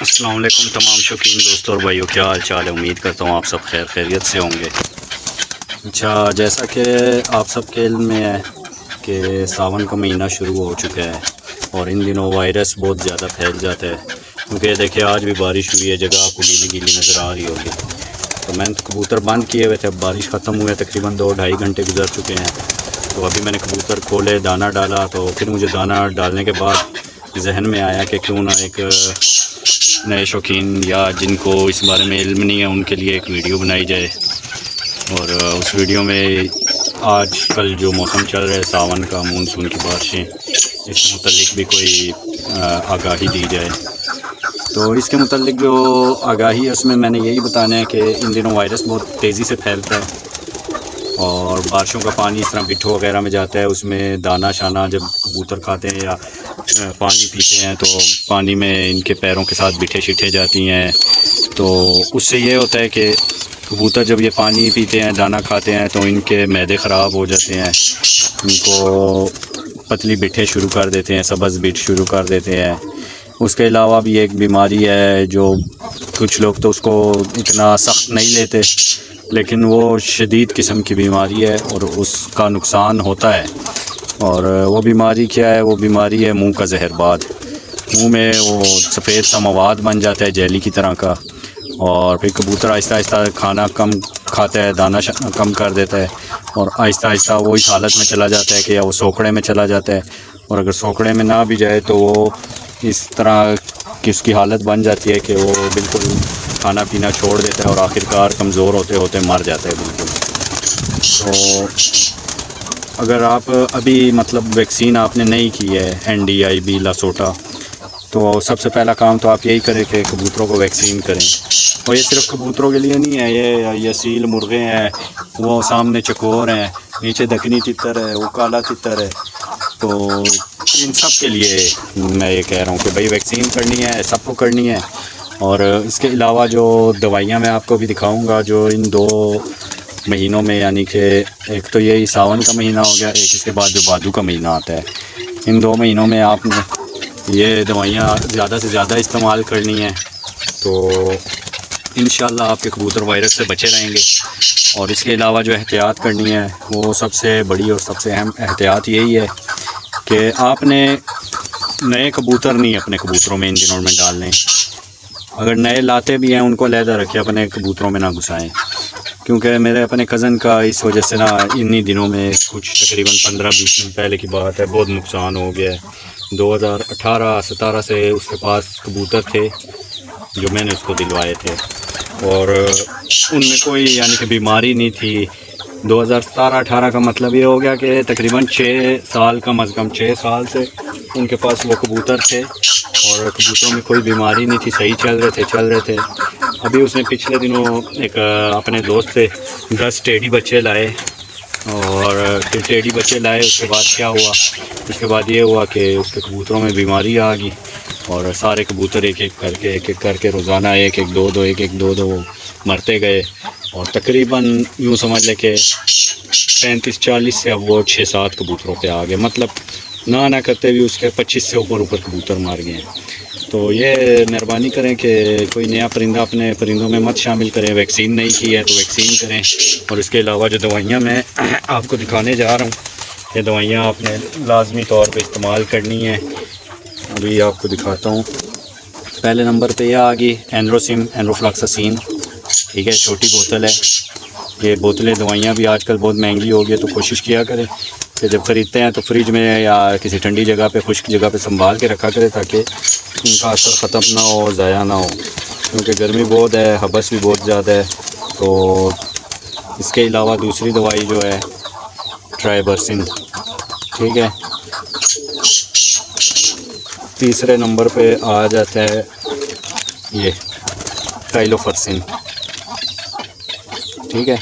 अस्सलाम वालेकुम तमाम शौकीन दोस्तों और भाइयों, क्या हाल चाल है। उम्मीद करता हूँ आप सब खैरियत से होंगे। अच्छा, जैसा कि आप सबके इल्म में है कि सावन का महीना शुरू हो चुका है और इन दिनों वायरस बहुत ज़्यादा फैल जाता है। क्योंकि देखिए आज भी बारिश हुई है, जगह आपको गीली गीली नज़र आ रही होगी। तो मैंने तो कबूतर बंद किए हुए थे, अब बारिश ख़त्म हुए तकरीबन 2-2.5 घंटे गुजर चुके हैं। तो अभी मैंने कबूतर खोले, दाना डाला, तो फिर मुझे दाना डालने के बाद जहन में आया कि क्यों ना एक नए शौकीन या जिनको इस बारे में इल्म नहीं है उनके लिए एक वीडियो बनाई जाए। और उस वीडियो में आज कल जो मौसम चल रहा है सावन का, मानसून की बारिशें, इसके मुतालिक भी कोई आगाही दी जाए। तो इसके मुतालिक जो आगाही है उसमें मैंने यही बताना है कि इन दिनों वायरस बहुत तेज़ी से फैलता है और बारिशों का पानी इस तरह बिट्ठो वगैरह में जाता है। उसमें दाना शाना जब कबूतर खाते हैं या पानी पीते हैं तो पानी में इनके पैरों के साथ बिठे शिठे जाती हैं। तो उससे ये होता है कि कबूतर जब ये पानी पीते हैं, दाना खाते हैं, तो इनके मैदे ख़राब हो जाते हैं, इनको पतली बिठे शुरू कर देते हैं, सब्ज़ बिठ शुरू कर देते हैं। उसके अलावा भी एक बीमारी है जो कुछ लोग तो उसको इतना सख्त नहीं लेते, लेकिन वो शदीद किस्म की बीमारी है और उसका नुकसान होता है। और वो बीमारी क्या है? वो बीमारी है मुंह का जहरबाद। मुंह में वो सफ़ेद सा मवाद बन जाता है जेली की तरह का, और फिर कबूतर आहिस्ता आहिस्ता खाना कम खाता है, दाना कम कर देता है और आहिस्ता आहिस्ता वो इस हालत में चला जाता है कि या वो सोकड़े में चला जाता है। और अगर सोकड़े में ना भी जाए तो वो इस तरह की उसकी हालत बन जाती है कि वो बिल्कुल खाना पीना छोड़ देता है और आखिरकार कमज़ोर होते होते मर जाता है बिल्कुल। तो अगर आप अभी मतलब वैक्सीन आपने नहीं की है NDIB लासोटा, तो सबसे पहला काम तो आप यही करें कि कबूतरों को वैक्सीन करें। और ये सिर्फ कबूतरों के लिए नहीं है, ये सील मुर्गे हैं, वो सामने चकोर हैं, नीचे दखनी तितर है, वो काला तितर है। तो इन सब के लिए मैं ये कह रहा हूँ कि भाई वैक्सीन करनी है, सबको करनी है। और इसके अलावा जो दवाइयाँ मैं आपको भी दिखाऊँगा जो इन 2 महीनों में, यानी कि एक तो यही सावन का महीना हो गया, एक इसके बाद जो भादू का महीना आता है, इन 2 महीनों में आपने ये दवाइयाँ ज़्यादा से ज़्यादा इस्तेमाल करनी है। तो इंशाल्लाह आपके कबूतर वायरस से बचे रहेंगे। और इसके अलावा जो एहतियात करनी है वो सबसे बड़ी और सबसे अहम एहतियात यही है कि आपने नए कबूतर नहीं अपने कबूतरों में इन दिनों में डालने। अगर नए लाते भी हैं उनको अलहदा रखें, अपने कबूतरों में ना घुसाएं। क्योंकि मेरे अपने कज़न का इस वजह से ना इन्हीं दिनों में, कुछ तकरीबन 15-20 दिन पहले की बात है, बहुत नुकसान हो गया है। 2018-17 से उसके पास कबूतर थे जो मैंने उसको दिलवाए थे और उनमें कोई यानी कि बीमारी नहीं थी। 2017-18 का मतलब ये हो गया कि तकरीबन 6 साल, कम अज़ कम 6 साल से उनके पास वो कबूतर थे और कबूतरों में कोई बीमारी नहीं थी, सही चल रहे थे। अभी उसने पिछले दिनों एक अपने दोस्त से 10 टेडी बच्चे लाए और फिर टेडी बच्चे लाए। उसके बाद क्या हुआ? उसके बाद ये हुआ कि उसके कबूतरों में बीमारी आ गई और सारे कबूतर एक एक करके रोज़ाना एक एक दो दो मरते गए। और तकरीबन यूँ समझ लें कि 35-40 से अब वो 6-7 कबूतरों पे आ गए। मतलब ना करते भी उसके 25 से ऊपर कबूतर मार गए हैं। तो ये मेहरबानी करें कि कोई नया परिंदा अपने परिंदों में मत शामिल करें। वैक्सीन नहीं की है तो वैक्सीन करें। और इसके अलावा जो दवाइयाँ मैं आपको दिखाने जा रहा हूँ, ये दवाइयाँ आपने लाजमी तौर पे इस्तेमाल करनी है। अभी आपको दिखाता हूँ। पहले नंबर पे यह आ गई एनरोसिम, एनरोफ्लॉक्सासिन, ठीक है, छोटी बोतल है। ये बोतलें दवाइयाँ भी आजकल बहुत महंगी हो गई, तो कोशिश किया करें कि जब ख़रीदते हैं तो फ्रिज में या किसी ठंडी जगह पे, खुश्क जगह पे संभाल के रखा करें ताकि उनका असर ख़त्म ना हो, ज़ाया ना हो, क्योंकि गर्मी बहुत है, हबस भी बहुत ज़्यादा है। तो इसके अलावा दूसरी दवाई जो है ट्राइबरसिन, ठीक है। तीसरे नंबर पे आ जाता है ये टाइलोफर्सिन, ठीक है।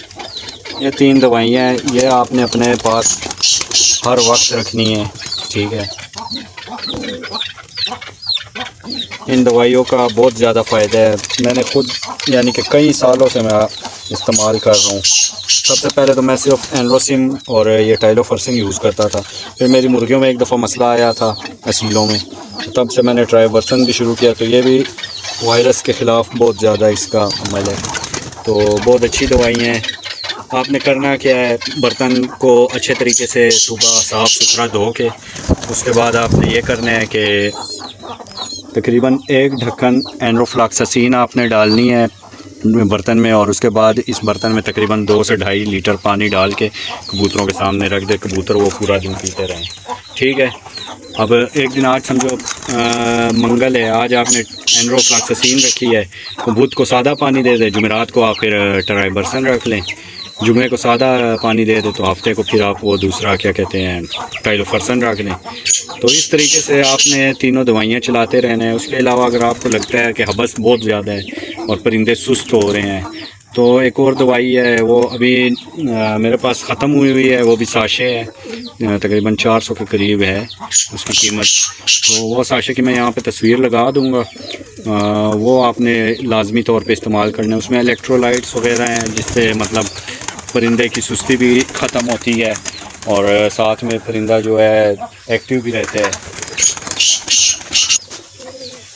ये 3 दवाइयाँ हैं, ये आपने अपने पास हर वक्त रखनी है, ठीक है। इन दवाइयों का बहुत ज़्यादा फ़ायदा है। मैंने खुद यानी कि कई सालों से मैं इस्तेमाल कर रहा हूँ। सबसे पहले तो मैं सिर्फ एनरोसिम और ये टाइलोफर्सिन यूज़ करता था। फिर मेरी मुर्गियों में एक दफ़ा मसला आया था असीलों में, तब से मैंने ट्राइबरसन भी शुरू किया। तो ये भी वायरस के ख़िलाफ़ बहुत ज़्यादा इसका अमल है। तो बहुत अच्छी दवाई हैं। आपने करना क्या है, बर्तन को अच्छे तरीके से सुबह साफ़ सुथरा धो के उसके बाद आपने ये करना है कि तकरीबन 1 ढक्कन एनरोफ्लॉक्सासिन आपने डालनी है बर्तन में, और उसके बाद इस बर्तन में तकरीबन 2 से 2.5 लीटर पानी डाल के कबूतरों के सामने रख दे। कबूतर वो पूरा दिन पीते रहें, ठीक है। अब एक दिन आज समझो मंगल है, आज आपने एनरोफ्लॉक्सासिन रखी है, कबूतर को सादा पानी दे दे, जुमेरात को आप फिर ट्राइबरसन रख लें, जुमे को सादा पानी दे दे तो हफ्ते को फिर आप वो दूसरा क्या कहते हैं टाइलोफर्सन रख लें। तो इस तरीके से आपने तीनों दवाइयाँ चलाते रहना है। उसके अलावा अगर आपको लगता है कि हबस बहुत ज़्यादा है और परिंदे सुस्त हो रहे हैं तो एक और दवाई है, वो अभी मेरे पास ख़त्म हुई है, वो भी साशे है, तकरीबन 400 के करीब है उसकी कीमत। तो वो साशे की मैं यहाँ पे तस्वीर लगा दूँगा, वो आपने लाजमी तौर पे इस्तेमाल करना है। उसमें इलेक्ट्रोलाइट्स वगैरह हैं जिससे मतलब परिंदे की सुस्ती भी ख़त्म होती है और साथ में परिंदा जो है एक्टिव भी रहता है।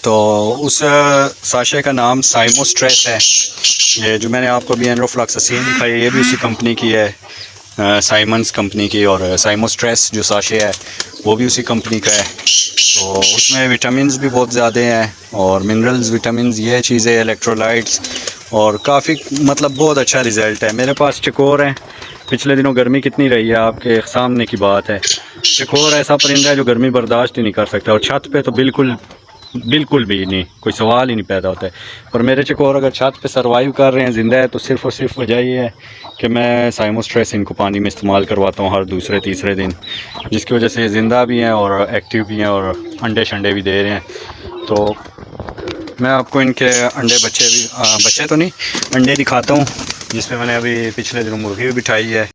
तो उस साशे का नाम साइमोस्ट्रेस है। ये जो मैंने आपको अभी एनरोफ्लॉक्सासिन दिखाई है ये भी उसी कंपनी की है, साइमंस कंपनी की, और साइमोस्ट्रेस जो साशे है वो भी उसी कंपनी का है। तो उसमें विटामिन्स भी बहुत ज़्यादा हैं और मिनरल्स, विटामिन्स, ये चीज़ें, इलेक्ट्रोलाइट्स, और काफ़ी मतलब बहुत अच्छा रिज़ल्ट है। मेरे पास चकोर हैं, पिछले दिनों गर्मी कितनी रही है आपके सामने की बात है। चकोर ऐसा परिंदा है जो गर्मी बर्दाश्त ही नहीं कर सकता, और छत पे तो बिल्कुल भी नहीं, कोई सवाल ही नहीं पैदा होता है। पर मेरे चकोर अगर छत पे सर्वाइव कर रहे हैं, ज़िंदा है, तो सिर्फ़ और सिर्फ वजह ये है कि मैं साइमोस्ट्रेस इनको पानी में इस्तेमाल करवाता हूँ हर दूसरे तीसरे दिन, जिसकी वजह से ज़िंदा भी हैं और एक्टिव भी हैं और अंडे शंडे भी दे रहे हैं। तो मैं आपको इनके बच्चे तो नहीं, अंडे दिखाता हूँ, जिसमें मैंने अभी पिछले दिनों मुर्गी भी बिठाई है।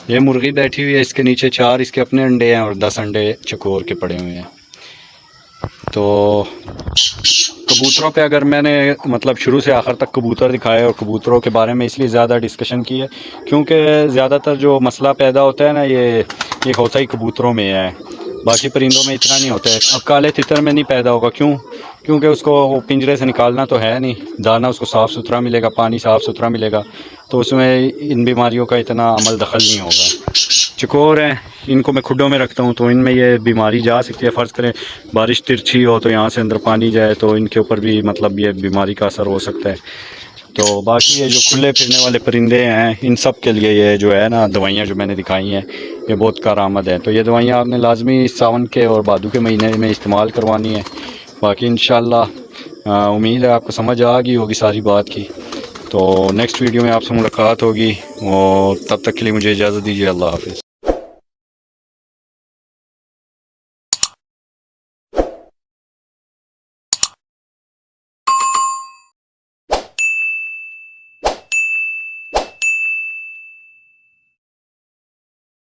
ये मुर्गी बैठी हुई है, इसके नीचे 4 इसके अपने अंडे हैं और 10 अंडे चकोर के पड़े हुए हैं। तो कबूतरों पे अगर मैंने मतलब शुरू से आखिर तक कबूतर दिखाए और कबूतरों के बारे में इसलिए ज़्यादा डिस्कशन की है क्योंकि ज़्यादातर जो मसला पैदा होता है ना ये होता ही कबूतरों में है, बाकी परिंदों में इतना नहीं होता है। अब काले तितर में नहीं पैदा होगा, क्योंकि उसको वो पिंजरे से निकालना तो है नहीं, दाना उसको साफ़ सुथरा मिलेगा, पानी साफ़ सुथरा मिलेगा, तो उसमें इन बीमारियों का इतना अमल दखल नहीं होगा। चकोर हैं, इनको मैं खुडों में रखता हूँ तो इनमें ये बीमारी जा सकती है। फ़र्ज़ करें बारिश तिरछी हो तो यहाँ से अंदर पानी जाए तो इनके ऊपर भी मतलब ये बीमारी का असर हो सकता है। तो बाकी ये जो खुले फिरने वाले परिंदे हैं इन सब के लिए ये जो है ना दवाइयाँ जो मैंने दिखाई हैं ये बहुत कारआमद है। तो ये दवाइयाँ आपने लाजमी सावन के और भादों के महीने में इस्तेमाल करवानी है। बाकी इंशाअल्लाह उम्मीद है आपको समझ आ गई होगी सारी बात की। तो नेक्स्ट वीडियो में आपसे मुलाकात होगी और तब तक के लिए मुझे इजाज़त दीजिए। अल्लाह हाफ़िज़।